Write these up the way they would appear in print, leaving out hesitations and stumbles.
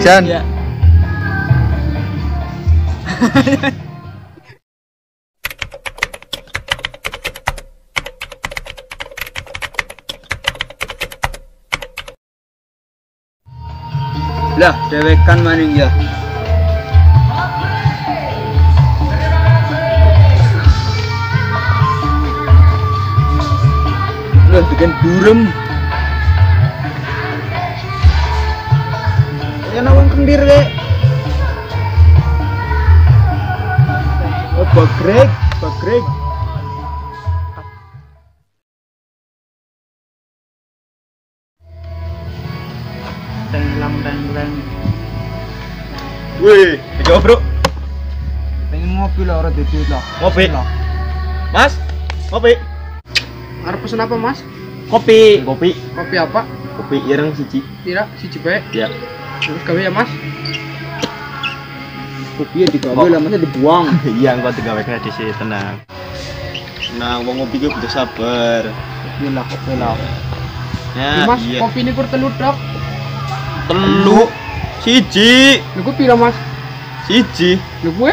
jajan. Iya. Lah, dewekan maning ya. Lah, bikin burem. Ya nawang kendir deh. Oh, bagrek. Teng. Wih, coba bro. Pengen ngopi lah, orang duit lah. Ngopi. Mas, ngopi. Harus pesen apa, Mas? Kopi. Kopi apa? Kopi ireng siji. Tidak, si cepet. Ya. Terus gawe ya, Mas. Kopi ya digawe lah, masa dibuang. Iya, engko digawe di sini tenang. Nah, wong ngopi ku butuh sabar. Kopi lah. Ya, Mas, iya. kopi ini kur telu tok. Telu. Siji. Niku pira, Mas? Siji. Niku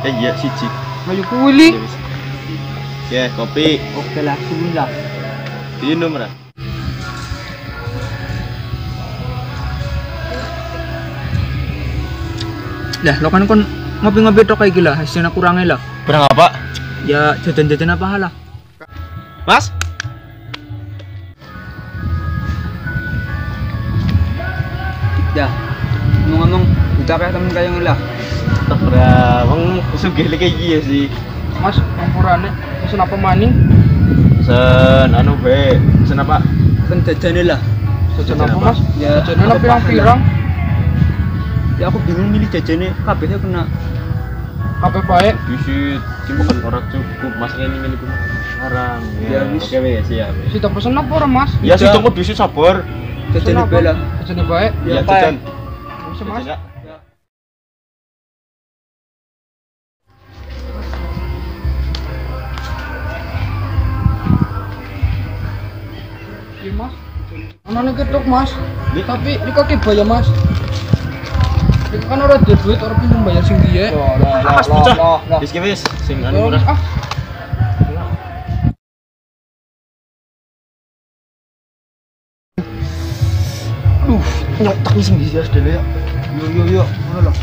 Iya, siji. Ayo kuwi. Ya, kopi. Oke lah, suwun lah. Minum ra. Lah, lo kan ngopi-ngopi tok kayak gila, hasilnya kurangnya lah. Berang apa? Ya jajan-jajan apa halah. Mas? Ya, ngomong udah kayak temen kayak lah. Ora, wong sugih kayak gini sih. Mas, campurannya pesen apa maning? Pesen anu be, pesen apa? Pesen jajane lah. Jajan Jajan apa, apa? Mas? Ya, jajan apa yang pirang? Ya aku bingung milih jajannya, kabehnya kena. Kabeh baik. Bisit, cuma orang cukup, mas ini milih cuma haram. Ya, wis. Oke wes, siap. Kita pesen apa orang, Mas? Ya sih, cuma bisit sabar. Jajannya bela. Jajannya baik. Ya, jajan. Bisa, Mas. Jajan, Iya, Mas. Anane ketok, Mas. Di? Tapi ini kaki bayar, Mas. Ini kan orang ada duit, orang pinjam bayar sing dia. Mas bocah. Wis ki wis, sing anu murah. Ah. Nyotak sing bisa dulu ya. Yo. Mana lah?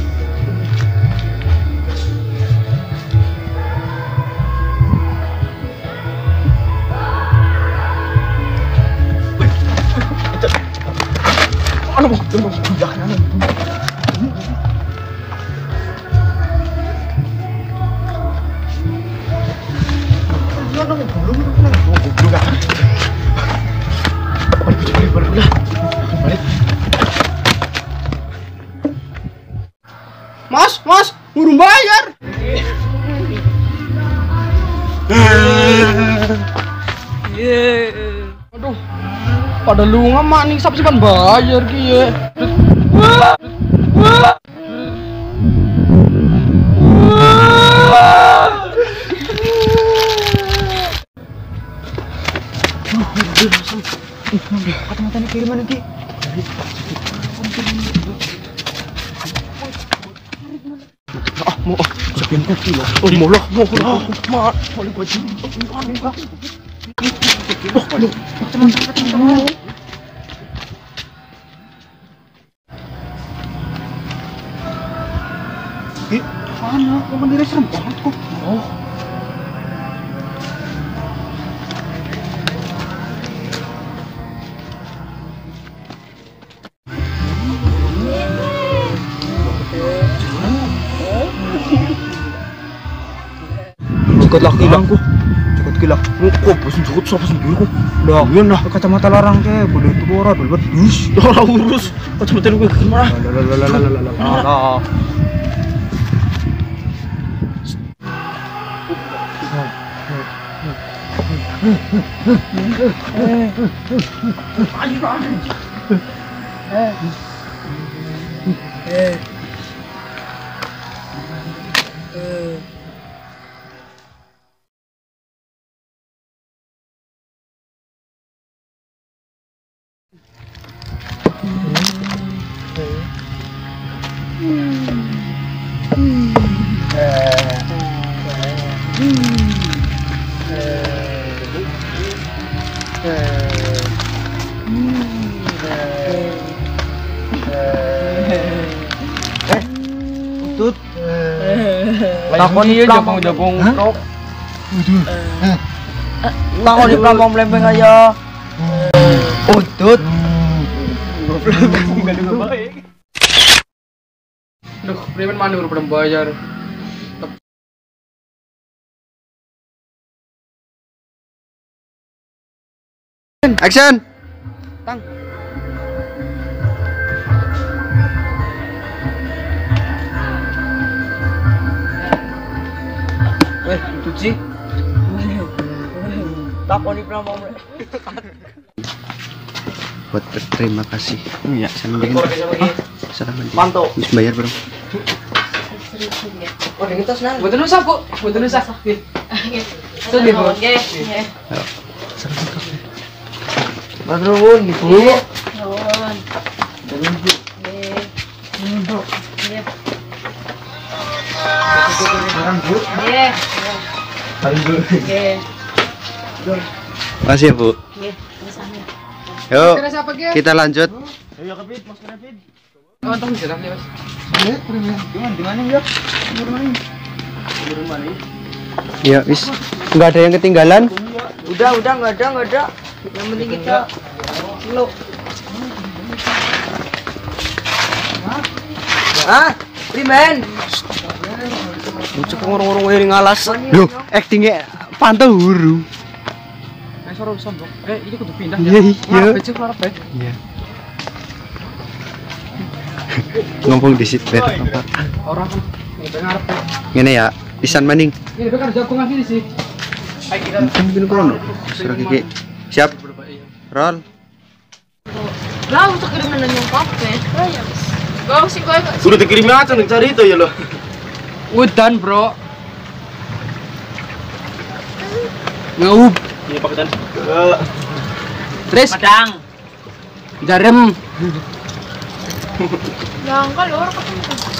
Anu, budak anu. Mas, burung bayar. Aduh, pada lu ngamak nih sap sipan bayar ki ya. Kata-katanya kiriman ki. Mau sekian kopi loh. Oh, mau lah. Boleh gua cium. Mana? Kau mendiri serem banget kok. Oh. Cukup laki bang ku, cukup gila. Kok bosan cukup siapa sendiri kok? Lah, iya nah kacamata larang ke, boleh itu orang dulu dus. Lah urus kacamata lu ke mana? Lah. Utut. Takon iya jabong-jabong rok. Takon di pelampong melempeng aja. Utut. Duh, preman mana udah pada bayar. Action. Utut sih. Takon di pelampong melempeng. Buat berterima kasih. Iya, saya mending. Salah mending. Mantap. Bisa bayar, Bro. Oh, dengan tas nang. Buat nusa, Bu. Buat nusa. Sedih, Bu. Madrun, Bu. Makasih ya, Bu. Yuk, Kira siapa, Ge? kita lanjut. Ayo Kapit, Mas Kapit. Oh, tunggu sih, Mas. Ya, wis. Enggak ada yang ketinggalan. Udah nggak ada. Yang penting kita slow. Primen. Cek ngorong-ngorong wae ngalas. Loh, aktingnya pantau huru. Sorong sombong. Ini kudu pindah. Iya, iya. Ngarep, Cek, ngarep. Iya. Ngomong di situ ya. Orang kan ngarep. Ngene ya, pisan maning. Ini kan jagongan sini sih. Ayo kita Mungkin kono. Serah Kiki. Siap. Roll. Lah untuk kiriman yang kafe. Ya wis. Gak sih gue gak. Sudah dikirim aja nih cari itu ya lo. udan, Bro. Ngeup. Ini paketan. Tris. Padang. Jarem. Yang kalau orang ketemu.